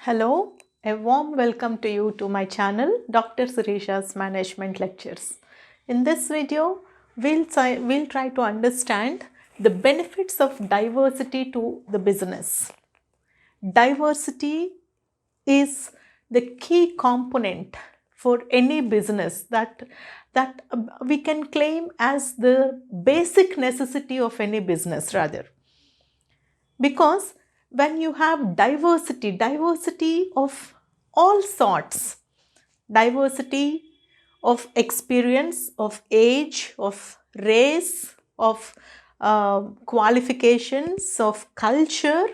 Hello, a warm welcome to you to my channel Dr. Sirisha's Management Lectures. In this video, we'll try to understand the benefits of diversity to the business. Diversity is the key component for any business that we can claim as the basic necessity of any business rather. Because when you have diversity of all sorts, diversity of experience, of age, of race, of qualifications, of culture,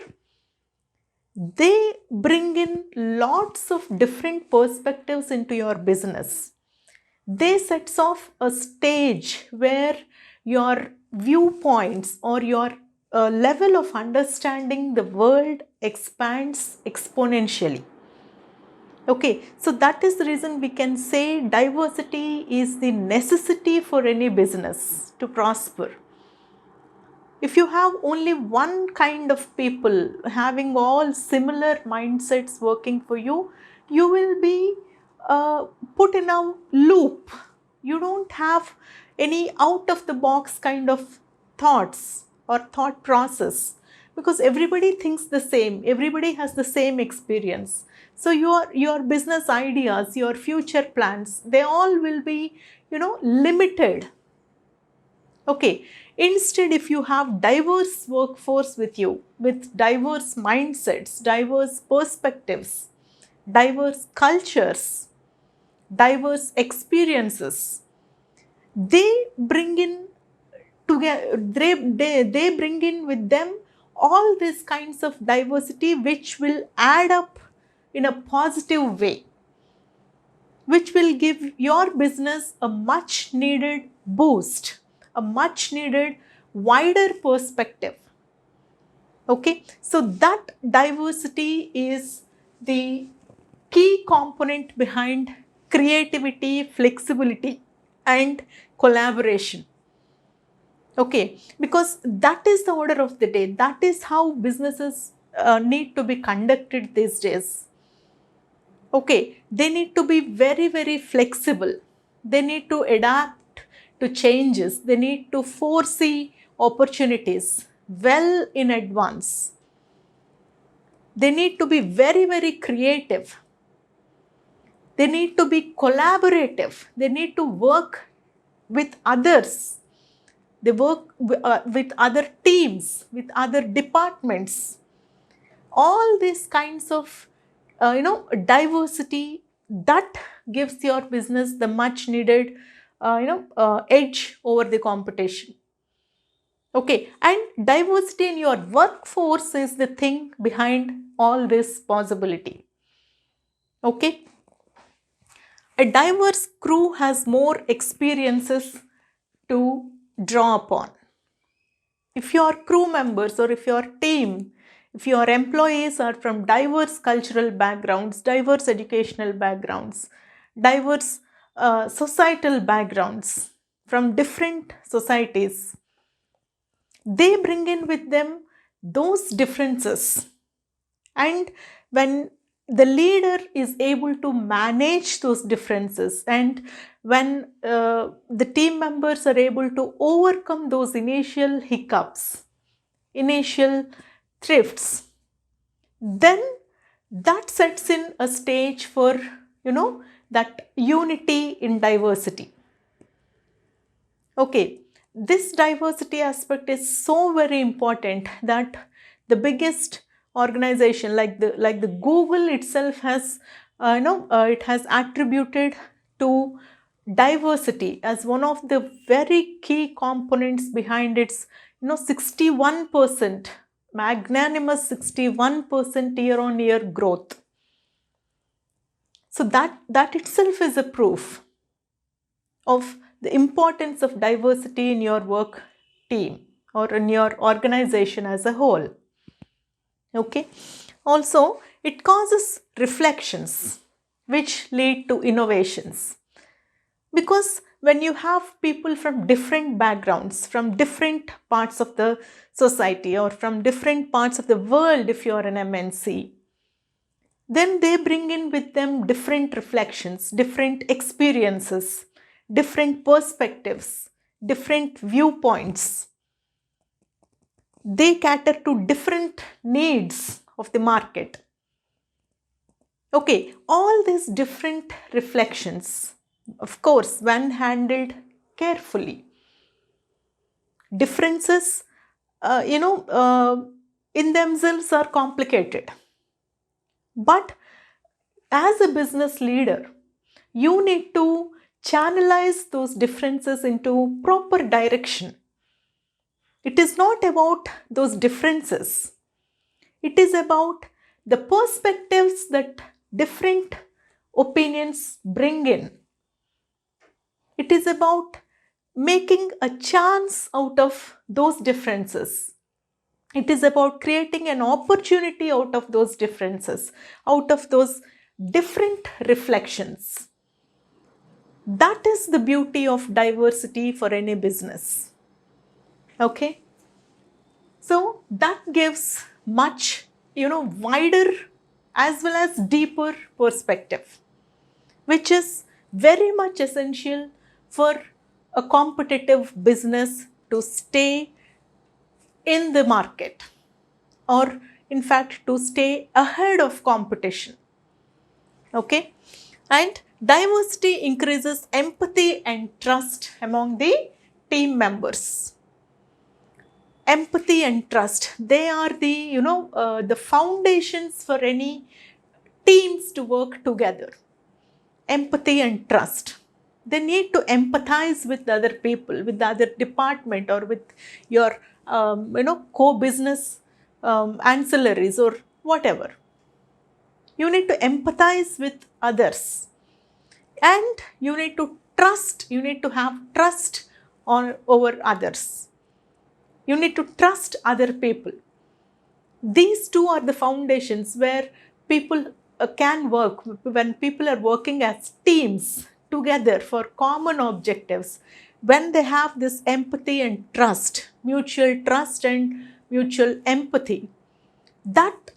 they bring in lots of different perspectives into your business. They sets off a stage where your viewpoints or your level of understanding the world expands exponentially. Okay, so that is the reason we can say diversity is the necessity for any business to prosper. If you have only one kind of people having all similar mindsets working for you, you will be put in a loop. You don't have any out of the box kind of thoughts or thought process because everybody thinks the same, everybody has the same experience. So your business ideas, your future plans, they all will be, limited. Okay, instead if you have diverse workforce with you, with diverse mindsets, diverse perspectives, diverse cultures, diverse experiences, they bring in together, they bring in with them all these kinds of diversity which will add up in a positive way, which will give your business a much needed boost, a much needed wider perspective. Okay, so that diversity is the key component behind creativity, flexibility, and collaboration. Okay, because that is the order of the day. That is how businesses need to be conducted these days. Okay, they need to be very, very flexible. They need to adapt to changes. They need to foresee opportunities well in advance. They need to be very, very creative. They need to be collaborative. They need to work with others. They work with other teams, with other departments. All these kinds of diversity that gives your business the much needed edge over the competition. Okay, and diversity in your workforce is the thing behind all this possibility. Okay, a diverse crew has more experiences to draw upon. If your crew members or if your team, if your employees are from diverse cultural backgrounds, diverse educational backgrounds, diverse societal backgrounds, from different societies, they bring in with them those differences. And when the leader is able to manage those differences, and when the team members are able to overcome those initial hiccups, initial thrifts, then that sets in a stage for, that unity in diversity. Okay, this diversity aspect is so very important that the biggest organization like the Google itself has it has attributed to diversity as one of the very key components behind its 61% magnanimous 61% year-on-year growth. So that itself is a proof of the importance of diversity in your work team or in your organization as a whole. Okay, also it causes reflections which lead to innovations, because when you have people from different backgrounds, from different parts of the society or from different parts of the world, if you are an MNC, then they bring in with them different reflections, different experiences, different perspectives, different viewpoints. They cater to different needs of the market. Okay, all these different reflections, of course, when handled carefully, differences, in themselves are complicated. But as a business leader, you need to channelize those differences into proper direction. It is not about those differences. It is about the perspectives that different opinions bring in. It is about making a chance out of those differences. It is about creating an opportunity out of those differences, out of those different reflections. That is the beauty of diversity for any business. Okay? So that gives much, wider as well as deeper perspective, which is very much essential for a competitive business to stay in the market, or in fact to stay ahead of competition. Okay? And diversity increases empathy and trust among the team members. Empathy and trust, they are the foundations for any teams to work together. Empathy and trust. They need to empathize with the other people, with the other department, or with your co-business ancillaries or whatever. You need to empathize with others, and you need to trust. You need to have trust over others. You need to trust other people. These two are the foundations where people can work. When people are working as teams together for common objectives, when they have this empathy and trust, mutual trust and mutual empathy, that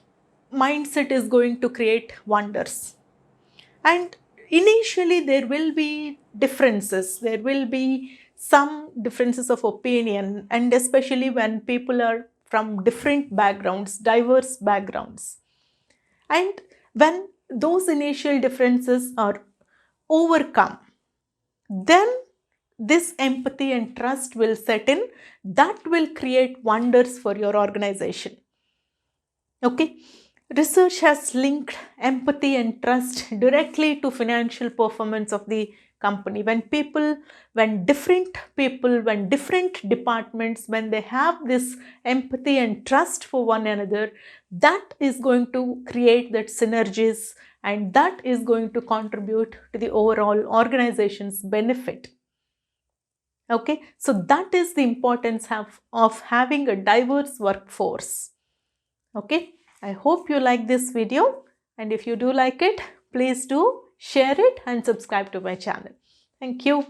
mindset is going to create wonders. And initially there will be differences, there will be some differences of opinion, and especially when people are from different backgrounds, diverse backgrounds. And when those initial differences are overcome, then this empathy and trust will set in. That will create wonders for your organization. Okay. Research has linked empathy and trust directly to financial performance of the company. When different people, when different departments, when they have this empathy and trust for one another, that is going to create that synergies, and that is going to contribute to the overall organization's benefit. Okay, so that is the importance of having a diverse workforce. Okay, I hope you like this video, and if you do like it, please do share it and subscribe to my channel. Thank you.